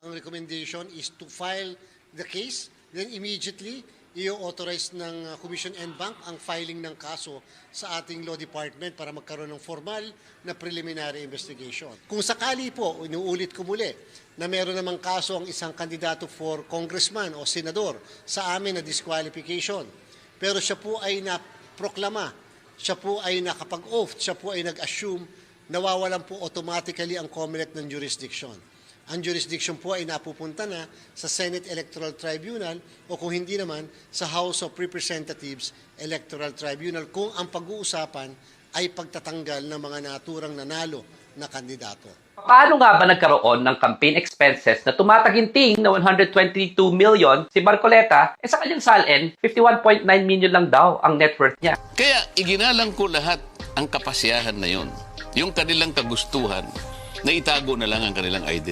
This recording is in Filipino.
Ang recommendation is to file the case, then immediately i-authorize ng Commission and Bank ang filing ng kaso sa ating Law Department para magkaroon ng formal na preliminary investigation. Kung sakali po, inuulit ko muli, na meron namang kaso ang isang kandidato for congressman o senador sa amin na disqualification, pero siya po ay naproklama, siya po ay nakapag-oath, siya po ay nag-assume, nawawalan po automatically ang COMELEC ng jurisdiction. Ang jurisdiction po ay napupunta na sa Senate Electoral Tribunal o kung hindi naman sa House of Representatives Electoral Tribunal kung ang pag-uusapan ay pagtatanggal ng mga naturang nanalo na kandidato. Paano nga ba nagkaroon ng campaign expenses na tumataginting na 122 million si Marcoleta, sa kanyang salin, 51.9 million lang daw ang net worth niya. Kaya iginalang ko lahat ang kapasyahan na yon, yung kanilang kagustuhan na itago na lang ang kanilang identity.